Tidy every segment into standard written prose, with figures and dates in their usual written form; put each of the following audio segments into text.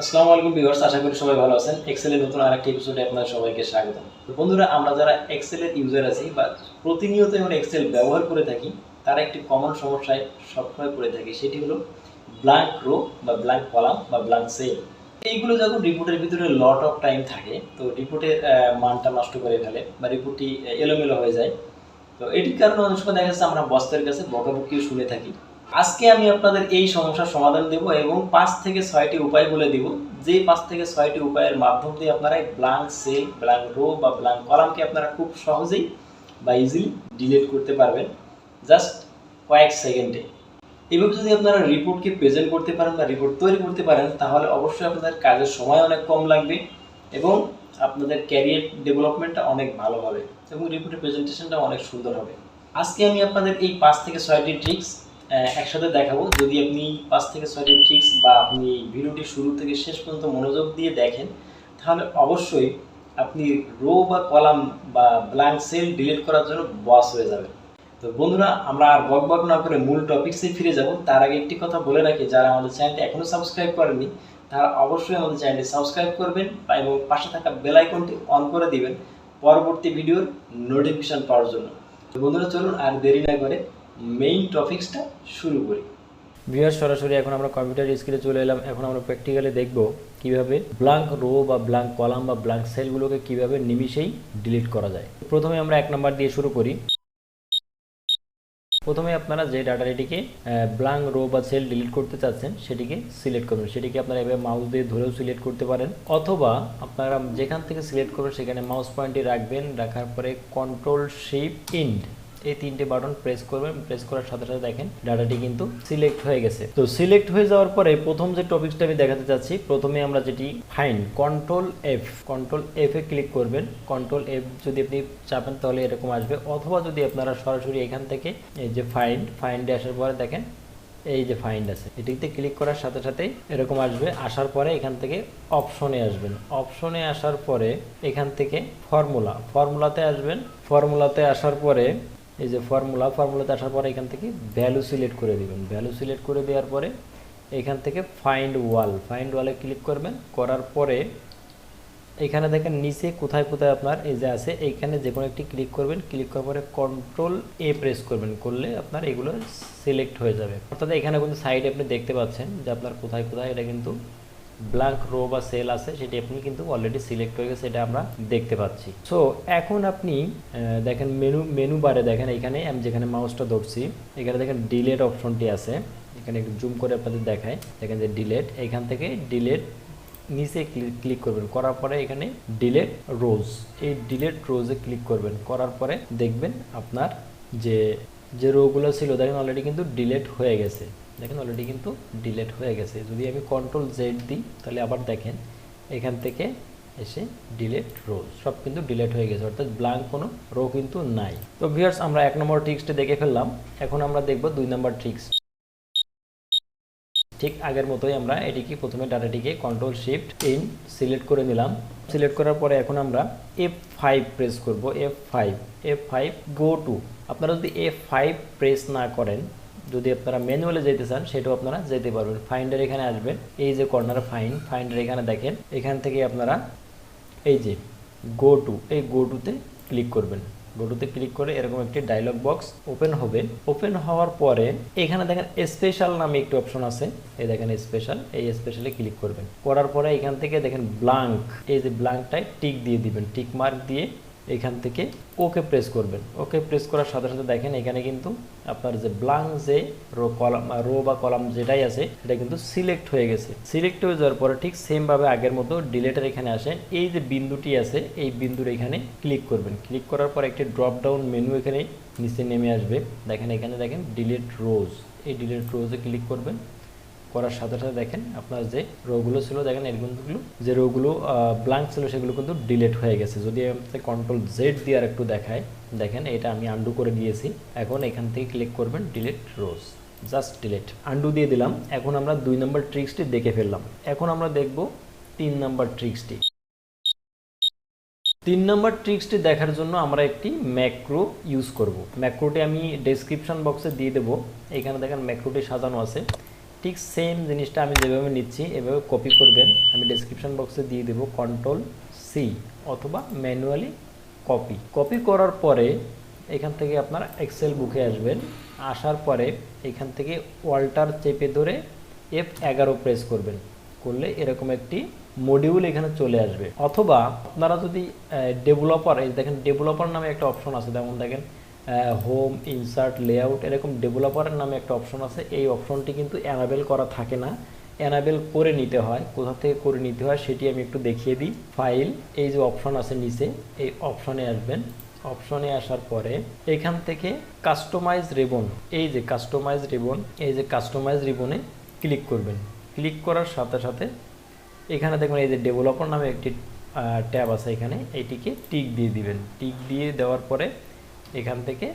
আসসালামু আলাইকুম ভিউয়ার্স, আশা করি সবাই ভালো আছেন। এক্সেলের নতুন আরেকটি এপিসোডে আপনাদের সবাইকে স্বাগতম। তো বন্ধুরা, আমরা যারা এক্সেলের ইউজার আছি বা প্রতিনিয়ত আমরা এক্সেল ব্যবহার করে থাকি, তারা একটি কমন সমস্যায় সবসময় পড়ে থাকি, সেটি হলো ব্ল্যাঙ্ক রো বা ব্ল্যাঙ্ক কলাম বা ব্ল্যাঙ্ক সেল। এইগুলো যখন রিপোর্টের ভিতরে লট অফ টাইম থাকে, তো রিপোর্টের মানটা নষ্ট করে ফেলে বা রিপোর্টটি এলোমেলো হয়ে যায়। তো এটির কারণে অনেক সময় দেখা যাচ্ছে আমরা বসদের কাছে বকাবকিও শুনে থাকি। আজকে আমি আপনাদের এই সমস্যার সমাধান দেব এবং ৫ থেকে ৬টি উপায় বলে দিব, যে ৫ থেকে ৬টি উপায়ের মাধ্যম দিয়ে আপনারা এই ব্ল্যাঙ্ক সেল, ব্ল্যাঙ্ক রো বা ব্ল্যাঙ্ক কলামকে আপনারা খুব সহজেই বা ইজিলি ডিলিট করতে পারবেন জাস্ট কয়েক সেকেন্ডে। এভাবে যদি আপনারা রিপোর্টকে প্রেজেন্ট করতে পারেন বা রিপোর্ট তৈরি করতে পারেন, তাহলে অবশ্যই আপনাদের কাজের সময় অনেক কম লাগবে এবং আপনাদের ক্যারিয়ার ডেভেলপমেন্টটা অনেক ভালো হবে এবং রিপোর্টের প্রেজেন্টেশনটা অনেক সুন্দর হবে। আজকে আমি আপনাদের এই ৫ থেকে ৬টি ট্রিক্স একসাথে দেখাবো। যদি আপনি ৫ থেকে ৬টি ট্রিক্স বা আপনি ভিডিওটি শুরু থেকে শেষ পর্যন্ত মনোযোগ দিয়ে দেখেন, তাহলে অবশ্যই আপনি রো বা কলাম বা ব্ল্যাঙ্ক সেল ডিলিট করার জন্য বস হয়ে যাবেন। তো বন্ধুরা, আমরা আর বকবক না করে মূল টপিকসে ফিরে যাব। তার আগে একটি কথা বলে রাখি, যারা আমাদের চ্যানেলটি এখনও সাবস্ক্রাইব করেননি, তারা অবশ্যই আমাদের চ্যানেলটি সাবস্ক্রাইব করবেন এবং পাশে থাকা বেল আইকনটি অন করে দিবেন পরবর্তী ভিডিওর নোটিফিকেশন পাওয়ার জন্য। তো বন্ধুরা, চলুন আর দেরি না করে মেইন টপিকসটা শুরু করি। ভিউয়ার্স, সরাসরি এখন আমরা কম্পিউটার স্ক্রিনে চলে এলাম। এখন আমরা প্র্যাকটিক্যালি দেখব কিভাবে ব্ল্যাঙ্ক রো বা ব্ল্যাঙ্ক কলাম বা ব্ল্যাঙ্ক সেলগুলোকে কিভাবে নিমিষেই ডিলিট করা যায়। প্রথমে আমরা ১ নম্বর দিয়ে শুরু করি। প্রথমে আপনারা যে ডাটাটিকে ব্ল্যাঙ্ক রো বা সেল ডিলিট করতে চাচ্ছেন সেটিকে সিলেক্ট করবেন। সেটিকে আপনারা এভাবে মাউস দিয়ে ধরেও সিলেক্ট করতে পারেন, অথবা আপনারা যেখান থেকে সিলেক্ট করবেন সেখানে মাউস পয়েন্টটি রাখবেন, রাখার পরে কন্ট্রোল শিফট ইন্ড এই 3টে বাটন প্রেস করবেন। প্রেস করার সাথে সাথে দেখেন ডাটাটি কিন্তু সিলেক্ট হয়ে গেছে। তো সিলেক্ট হয়ে যাওয়ার পরে প্রথম যে টপিকসটা আমি দেখাতে চাচ্ছি, প্রথমে আমরা যেটি ফাইন্ড, কন্ট্রোল এফ এ ক্লিক করবেন। কন্ট্রোল এফ যদি আপনি চাপেন তাহলে এরকম আসবে, অথবা যদি আপনারা সরাসরি এখান থেকে এই যে ফাইন্ডে আসার পরে দেখেন এই যে ফাইন্ড আছে, এটিতে ক্লিক করার সাথে সাথে এরকম আসবে। আসার পরে এখান থেকে অপশনে আসবেন। অপশনে আসার পরে এখান থেকে ফর্মুলাতে আসবেন। ফর্মুলাতে আসার পরে এই যে ফর্মুলাতে আসার পরে এখান থেকে ভ্যালু সিলেক্ট করে দিবেন। ভ্যালু সিলেক্ট করে দেওয়ার পরে এখান থেকে ফাইন্ড ওয়ালে ক্লিক করবেন। করার পরে এখানে দেখেন নিচে কোথায় আপনার এই যে আছে, এইখানে যে কোনো একটি ক্লিক করবেন। ক্লিক করার পরে কন্ট্রোল এ প্রেস করবেন, করলে আপনার এগুলো সিলেক্ট হয়ে যাবে। অর্থাৎ এখানে কিন্তু সাইডে আপনি দেখতে পাচ্ছেন যে আপনার কোথায় এটা কিন্তু ব্ল্যাঙ্ক রো বা সেল আছে, সেটি আপনি কিন্তু অলরেডি সিলেক্ট হয়ে গেছে, এটা আমরা দেখতে পাচ্ছি। সো এখন আপনি দেখেন মেনু বারে দেখেন, এখানে আমি যেখানে মাউসটা ধরছি এখানে দেখেন ডিলেট অপশনটি আছে। এখানে একটু জুম করে আপনাদের দেখায়, দেখেন যে ডিলেট, এখান থেকে ডিলেট নিচে ক্লিক করবেন। করার পরে এখানে ডিলেট রোজ, এই ডিলেট রোজে ক্লিক করবেন। করার পরে দেখবেন আপনার যে রোগুলো ছিল দেখেন অলরেডি কিন্তু ডিলেট হয়ে গেছে। দেখেন অলরেডি কিন্তু ডিলেট হয়ে গেছে। যদি আমি কন্ট্রোল জেড দিই তাহলে আবার দেখেন এখান থেকে এসে ডিলেট রোজ সব কিন্তু ডিলেট হয়ে গেছে, অর্থাৎ ব্ল্যাঙ্ক কোনো রো কিন্তু নাই। তো ভিউয়ার্স, আমরা ১ নম্বর ট্রিক্সটা দেখে ফেললাম। এখন আমরা দেখব ২ নম্বর ট্রিক্স। ঠিক আগের মতোই আমরা এটিকে প্রথমে ডাটাটিকে কন্ট্রোল শিফট ইন সিলেক্ট করে নিলাম। সিলেক্ট করার পরে এখন আমরা F5 প্রেস করব। F5 go to. আপনারা যদি F5 প্রেস না করেন, যদি আপনারা ম্যানুয়ালে যেতে চান সেটাও আপনারা যেতে পারবেন। ফাইন্ডার এখানে আসবেন, এই যে কর্নার ফাইন্ডার এখানে দেখেন, এখান থেকে আপনারা এই যে গো টু, এই গো টুতে ক্লিক করবেন। গোটুতে ক্লিক করে এরকম একটি ডায়লগ বক্স ওপেন হবে। ওপেন হওয়ার পরে এখানে দেখেন স্পেশাল নামে একটি অপশন আছে, এই দেখেন স্পেশাল, এই স্পেশালে ক্লিক করবেন। করার পরে এখান থেকে দেখেন ব্ল্যাঙ্ক, এই যে ব্ল্যাঙ্কটায় টিক দিয়ে দিবেন। টিক মার্ক দিয়ে এখান থেকে ওকে প্রেস করবেন। ওকে প্রেস করার সাথে সাথে দেখেন এখানে কিন্তু আপনার যে ব্ল্যাঙ্ক যে রো বা কলাম যেটাই আছে সেটা কিন্তু সিলেক্ট হয়ে গেছে। সিলেক্ট হয়ে যাওয়ার পরে ঠিক সেমভাবে আগের মতো ডিলেটের এখানে আসেন, এই যে বিন্দুটি আছে এই বিন্দুর এখানে ক্লিক করবেন। ক্লিক করার পর একটি ড্রপ ডাউন মেনু এখানে নিচে নেমে আসবে। দেখেন এখানে দেখেন ডিলেট রোজ, এই ডিলেট রোজে ক্লিক করবেন। করার সাথে সাথে দেখেন আপনার যে রোগুলো ছিল, দেখেন এরগুলো যে রোগুলো ব্ল্যাঙ্ক ছিল সেগুলো কিন্তু ডিলেট হয়ে গেছে। যদি আমি কন্ট্রোল জেড দিয়ে আর একটু দেখায়, দেখেন এটা আমি আন্ডু করে দিয়েছি। এখন এখান থেকে ক্লিক করবেন ডিলেট রোজ, জাস্ট ডিলেট, আন্ডু দিয়ে দিলাম। এখন আমরা ২ নম্বর ট্রিক্সটি দেখে ফেললাম। এখন আমরা দেখব ৩ নম্বর ট্রিক্সটি। ৩ নম্বর ট্রিক্সটি দেখার জন্য আমরা একটি ম্যাক্রো ইউজ করব। ম্যাক্রোটি আমি ডেসক্রিপশন বক্সে দিয়ে দেবো। এখানে দেখেন ম্যাক্রোটি সাজানো আছে। ঠিক সেম জিনিসটা আমি যেভাবে নিচ্ছি এভাবে কপি করবেন। আমি ডেসক্রিপশন বক্সে দিয়ে দেবো Ctrl+C অথবা ম্যানুয়ালি কপি করার পরে এখান থেকে আপনারা এক্সেল বুকে আসবেন। আসার পরে এখান থেকে অল্টার চেপে ধরে F11 প্রেস করবেন। করলে এরকম একটি মডিউল এখানে চলে আসবে। অথবা আপনারা যদি ডেভেলপার, এই দেখেন ডেভেলপার নামে একটা অপশন আছে, যেমন দেখেন হোম, ইনসার্ট, লেআউট, এরকম ডেভেলপারের নামে একটা অপশন আছে। এই অপশনটি কিন্তু অ্যানাবেল করা থাকে না, অ্যানাবেল করে নিতে হয়। কোথা থেকে করে নিতে হয় সেটি আমি একটু দেখিয়ে দিই। ফাইল, এই যে অপশন আছে নিচে, এই অপশনে আসবেন। অপশনে আসার পরে এখান থেকে কাস্টমাইজ রিবন, এই যে কাস্টমাইজ রিবন, এই যে কাস্টমাইজ রিবনে ক্লিক করবেন। ক্লিক করার সাথে সাথে এখানে দেখবেন এই যে ডেভেলপার নামে একটি ট্যাব আছে, এখানে এইটিকে টিক দিয়ে দিবেন। টিক দিয়ে দেওয়ার পরে এখান থেকে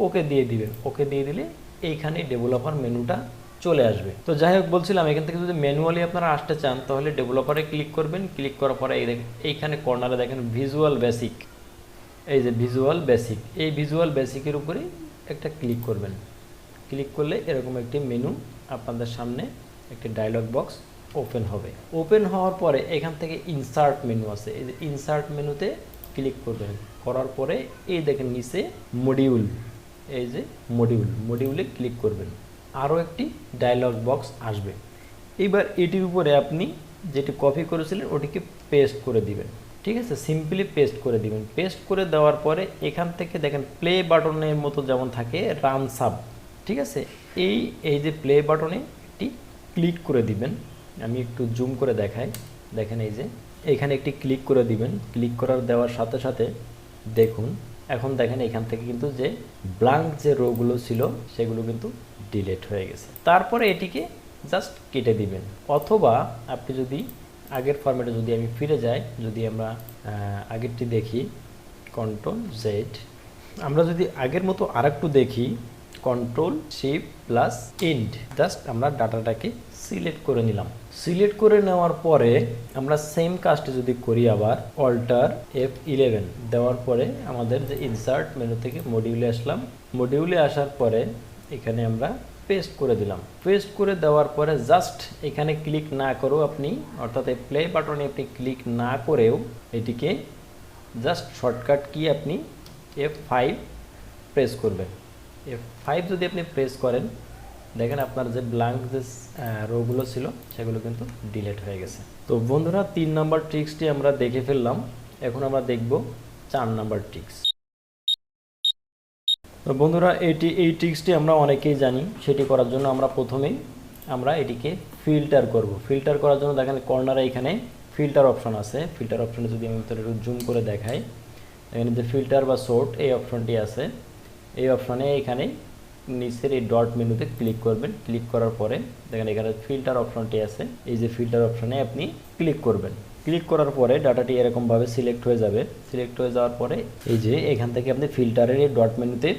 ওকে দিয়ে দিবেন। ওকে দিয়ে দিলে এইখানে ডেভেলপার মেনুটা চলে আসবে। তো যাই হোক, বলছিলাম এখান থেকে যদি ম্যানুয়ালি আপনারা আসতে চান তাহলে ডেভেলপারে ক্লিক করবেন। ক্লিক করার পরে এই দেখেন এইখানে কর্নারে দেখেন ভিজুয়াল বেসিক, এই যে ভিজুয়াল বেসিক, এই ভিজুয়াল বেসিকের উপরে একটা ক্লিক করবেন। ক্লিক করলে এরকম একটি মেনু আপনাদের সামনে, একটি ডায়লগ বক্স ওপেন হবে। ওপেন হওয়ার পরে এখান থেকে ইনসার্ট মেনু আছে, এই যে ইনসার্ট মেনুতে ক্লিক করবেন। করার পরে এই দেখেন নিচে মডিউল, এই যে মডিউলে ক্লিক করবেন। আরও একটি ডায়লগ বক্স আসবে। এইবার এটির উপরে আপনি যেটি কপি করেছিলেন ওটিকে পেস্ট করে দিবেন। ঠিক আছে, সিম্পলি পেস্ট করে দিবেন। পেস্ট করে দেওয়ার পরে এখান থেকে দেখেন প্লে বাটনের মতো যেমন থাকে রান সাব, ঠিক আছে, এই যে প্লে বাটনে একটি ক্লিক করে দিবেন। আমি একটু জুম করে দেখাই, দেখেন এই যে এখানে একটি ক্লিক করে দিবেন। ক্লিক করার দেওয়ার সাথে সাথে দেখুন, এখন দেখেন এখান থেকে কিন্তু যে ব্ল্যাঙ্ক যে রোগুলো ছিল সেগুলো কিন্তু ডিলিট হয়ে গেছে। তারপরে এটিকে জাস্ট কেটে দিবেন। অথবা আপনি যদি আগের ফরম্যাটে যদি আমি ফিরে যাই, যদি আমরা আগেরটি দেখি Ctrl+Z, আমরা যদি আগের মতো আরেকটু দেখি Ctrl+Shift+End, জাস্ট আমরা ডাটাটাকে সিলেক্ট করে নিলাম। সিলেক্ট করে নেওয়ার পরে আমরা সেম কাজটি যদি করি আবার অল্টার F11 দেওয়ার পরে আমাদের যে ইনসার্ট মেনু থেকে মডিউলে আসলাম। মডিউলে আসার পরে এখানে আমরা পেস্ট করে দিলাম। পেস্ট করে দেওয়ার পরে জাস্ট এখানে ক্লিক না করেও আপনি, অর্থাৎ এই প্লে বাটনে আপনি ক্লিক না করেও এটিকে জাস্ট শর্টকাট কি আপনি F5 প্রেস করবেন। F5 যদি আপনি প্রেস করেন দেখেন আপনার যে ব্ল্যাঙ্ক যে রোগুলো ছিল সেগুলো কিন্তু ডিলিট হয়ে গেছে। তো বন্ধুরা 3 নাম্বার ট্রিক্সটি আমরা দেখে ফেললাম। এখন আমরা দেখব 4 নাম্বার ট্রিক্স। তো বন্ধুরা এই ট্রিক্সটি আমরা অনেকেই জানি। সেটি করার জন্য আমরা প্রথমেই আমরা এটিকে ফিল্টার করব। ফিল্টার করার জন্য দেখেন কর্নারে এখানে ফিল্টার অপশন আছে। ফিল্টার অপশনে যদি আমি একটু জুম করে দেখাই, এখানে যে ফিল্টার বা সর্ট এই অপশনটি আছে। এই অপশনে এখানে নিচের এই ডট মেনুতে ক্লিক করবেন। ক্লিক করার পরে দেখেন এখানে ফিল্টার অপশনটি আছে। এই যে ফিল্টার অপশনে আপনি ক্লিক করবেন। ক্লিক করার পরে ডাটাটি এরকমভাবে সিলেক্ট হয়ে যাবে। সিলেক্ট হয়ে যাওয়ার পরে এই যে এখান থেকে আপনি ফিল্টারের এই ডট মেনুতে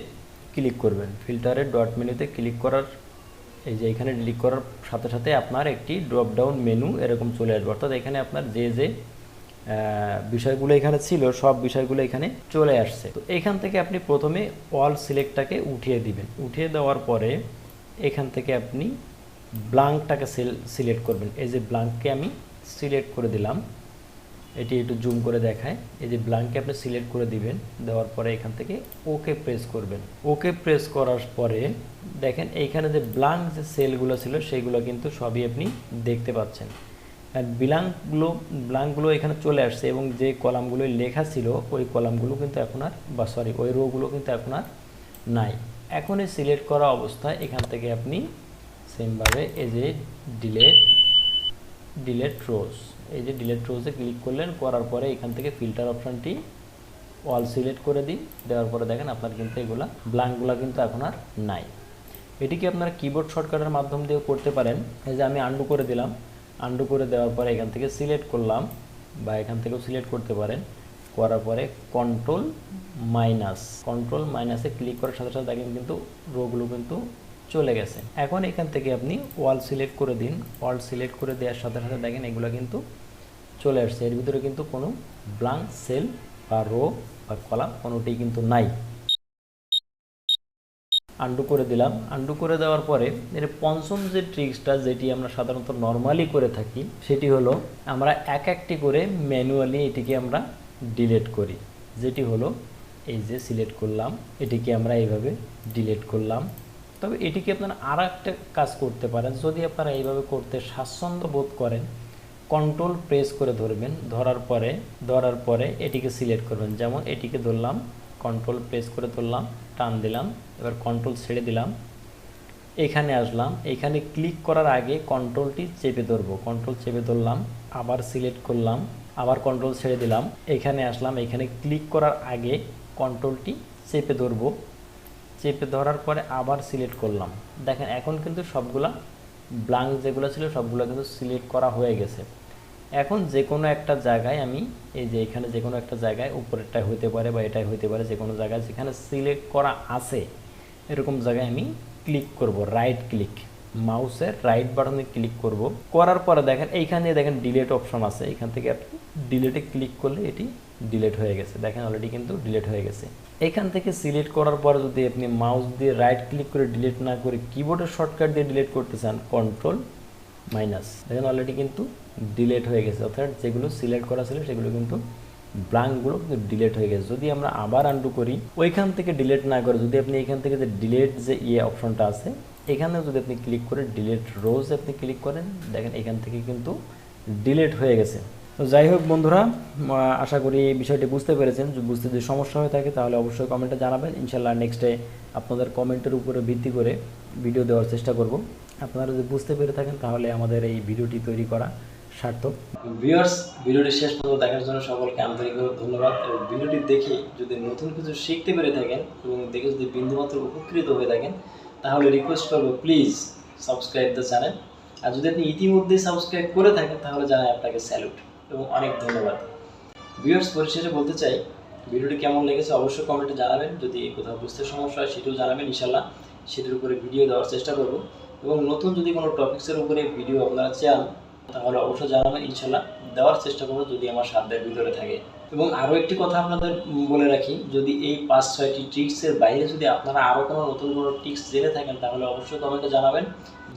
ক্লিক করবেন। ফিল্টারের ডট মেনুতে ক্লিক করার, এই যে এখানে ক্লিক করার সাথে সাথে আপনার একটি ড্রপ ডাউন মেনু এরকম চলে আসবে। অর্থাৎ এখানে আপনার যে যে বিষয়গুলো এখানে ছিল সব বিষয়গুলো এখানে চলে আসছে। তো এখান থেকে আপনি প্রথমে অল সিলেক্টটাকে উঠিয়ে দিবেন। উঠিয়ে দেওয়ার পরে এখান থেকে আপনি ব্ল্যাঙ্কটাকে সিলেক্ট করবেন। এই যে ব্ল্যাঙ্ককে আমি সিলেক্ট করে দিলাম, এটি একটু জুম করে দেখায়। এই যে ব্ল্যাঙ্ককে আপনি সিলেক্ট করে দিবেন। দেওয়ার পরে এখান থেকে ওকে প্রেস করবেন। ওকে প্রেস করার পরে দেখেন এইখানে যে ব্ল্যাঙ্ক যে সেলগুলো ছিল সেগুলো কিন্তু সবই আপনি দেখতে পাচ্ছেন। ব্ল্যাঙ্কগুলো এখানে চলে আসছে এবং যে কলামগুলো লেখা ছিল ওই কলামগুলো কিন্তু এখন আর, ওই রোগুলো কিন্তু এখন আর নাই। এখন এই সিলেক্ট করা অবস্থায় এখান থেকে আপনি সেমভাবে এই যে ডিলেট রোজ, এই যে ডিলেট রোজে ক্লিক করলেন। করার পরে এখান থেকে ফিল্টার অপশনটি অল সিলেক্ট করে দিন। দেওয়ার পরে দেখেন আপনার কিন্তু এগুলা ব্ল্যাঙ্কগুলো কিন্তু এখন আর নাই। এটিকে আপনারা কিবোর্ড শর্টকাটের মাধ্যম দিয়েও করতে পারেন। এই যে আমি আন্ডু করে দিলাম। আন্ডু করে দেওয়ার পরে এখান থেকে সিলেক্ট করলাম, বা এখান থেকেও সিলেক্ট করতে পারেন। করার পরে কন্ট্রোল মাইনাসে ক্লিক করার সাথে সাথে দেখেন কিন্তু রোগুলো কিন্তু চলে গেছে। এখন এখান থেকে আপনি ওয়াল সিলেক্ট করে দিন। ওয়াল সিলেক্ট করে দেওয়ার সাথে সাথে দেখেন এগুলো কিন্তু চলে আসছে। এর ভিতরে কিন্তু কোনো ব্ল্যাঙ্ক সেল বা রো বা কলাম কোনোটি কিন্তু নাই। আন্ডু করে দিলাম। আন্ডু করে দেওয়ার পরে এর পঞ্চম যে ট্রিক্সটা, যেটি আমরা সাধারণত নর্মালি করে থাকি, সেটি হলো আমরা একটি করে ম্যানুয়ালি এটিকে আমরা ডিলিট করি। যেটি হলো এই যে সিলেক্ট করলাম, এটিকে আমরা এইভাবে ডিলিট করলাম। তবে এটিকে আপনারা আর একটা কাজ করতে পারেন, যদি আপনারা এইভাবে করতে স্বাচ্ছন্দ্য বোধ করেন, কন্ট্রোল প্রেস করে ধরবেন, ধরার পরে এটিকে সিলেক্ট করবেন। যেমন এটিকে ধরলাম, কন্ট্রোল প্রেস করে ধরলাম, টান দিলাম, এবার কন্ট্রোল ছেড়ে দিলাম, এখানে আসলাম। এখানে ক্লিক করার আগে কন্ট্রোলটি চেপে ধরবো, কন্ট্রোল চেপে ধরলাম, আবার সিলেক্ট করলাম, আবার কন্ট্রোল ছেড়ে দিলাম, এখানে আসলাম। এখানে ক্লিক করার আগে কন্ট্রোলটি চেপে ধরবো, চেপে ধরার পরে আবার সিলেক্ট করলাম। দেখেন এখন কিন্তু সবগুলা ব্ল্যাঙ্ক যেগুলো ছিল সবগুলো কিন্তু সিলেক্ট করা হয়ে গেছে। এখন যে কোনো একটা জায়গায় আমি এই যে এখানে যে কোনো একটা জায়গায়, উপরেরটাই হইতে পারে বা এটাই হইতে পারে, যে কোনো জায়গায় যেখানে সিলেক্ট করা আছে এরকম জায়গায় আমি ক্লিক করব, রাইট ক্লিক, মাউসের রাইট বাটনে ক্লিক করব। করার পরে দেখেন এইখানে দেখেন ডিলিট অপশন আছে, এখান থেকে আপনি ডিলিটে ক্লিক করলে এটি ডিলিট হয়ে গেছে। দেখেন অলরেডি কিন্তু ডিলিট হয়ে গেছে। এখান থেকে সিলেক্ট করার পরে যদি আপনি মাউস দিয়ে রাইট ক্লিক করে ডিলিট না করে কিবোর্ডের শর্টকাট দিয়ে ডিলিট করতে চান, কন্ট্রোল মাইনাস, দেখেন অলরেডি কিন্তু ডিলিট হয়ে গেছে। অর্থাৎ যেগুলো সিলেক্ট করা ছিল সেগুলো কিন্তু ব্ল্যাঙ্কগুলো কিন্তু ডিলিট হয়ে গেছে। যদি আমরা আবার আন্ডু করি, ওইখান থেকে ডিলিট না করে যদি আপনি এখান থেকে যে ডিলিট যে অপশনটা আছে এখানেও যদি আপনি ক্লিক করে ডিলিট রোজ আপনি ক্লিক করেন, দেখেন এখান থেকে কিন্তু ডিলিট হয়ে গেছে। তো যাই হোক বন্ধুরা, আশা করি এই বিষয়টি বুঝতে পেরেছেন। বুঝতে যদি সমস্যা হয়ে থাকে তাহলে অবশ্যই কমেন্টে জানাবেন। ইনশাল্লাহ নেক্সটে আপনাদের কমেন্টের উপরে ভিত্তি করে ভিডিও দেওয়ার চেষ্টা করব। আপনারা যদি বুঝতে পেরে থাকেন তাহলে আমাদের এই ভিডিওটি তৈরি করা সার্থক। ভিউয়ার্স, ভিডিওটি শেষ পর্যন্ত দেখার জন্য সকলকে আন্তরিকভাবে ধন্যবাদ। এবং ভিডিওটি দেখে যদি নতুন কিছু শিখতে পেরে থাকেন এবং দেখে যদি বিন্দুমাত্র উপকৃত হয়ে থাকেন তাহলে রিকোয়েস্ট করবো প্লিজ সাবস্ক্রাইব দ্য চ্যানেল। আর যদি আপনি ইতিমধ্যে সাবস্ক্রাইব করে থাকেন তাহলে জানাই আপনাকে স্যালুট এবং অনেক ধন্যবাদ। ভিউয়ার্স, পরিশেষে বলতে চাই ভিডিওটি কেমন লেগেছে অবশ্যই কমেন্টে জানাবেন। যদি কোথাও বুঝতে সমস্যা হয় সেটাও জানাবেন, ইনশাল্লাহ সেটির উপরে ভিডিও দেওয়ার চেষ্টা করব। এবং নতুন যদি কোনো টপিক্সের উপরে ভিডিও আপনারা চান তাহলে অবশ্যই জানাবেন, ইনশাল্লাহ দেওয়ার চেষ্টা করবো যদি আমার সাধ্যের ভিতরে থাকে। এবং আরও একটি কথা আপনাদের বলে রাখি, যদি এই 5-6টি ট্রিক্সের বাইরে যদি আপনারা আরও কোনো নতুন কোনো ট্রিক্স জেনে থাকেন তাহলে অবশ্যই কমেন্টে জানাবেন,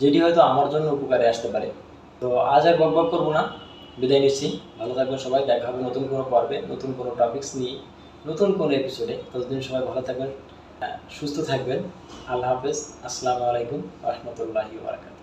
যেটি হয়তো আমার জন্য উপকারে আসতে পারে। তো আজ আর বকবক করবো না, বিদায় নিচ্ছি। ভালো থাকবেন সবাই, দেখা হবে নতুন কোনো পর্বে, নতুন কোনো টপিক্স নিয়ে, নতুন কোনো এপিসোডে। ততদিন সবাই ভালো থাকবেন, সুস্থ থাকবেন। আল্লাহ হাফেজ, আসসালামু আলাইকুম ওয়া রাহমাতুল্লাহি ওয়া বারাকাতুহু।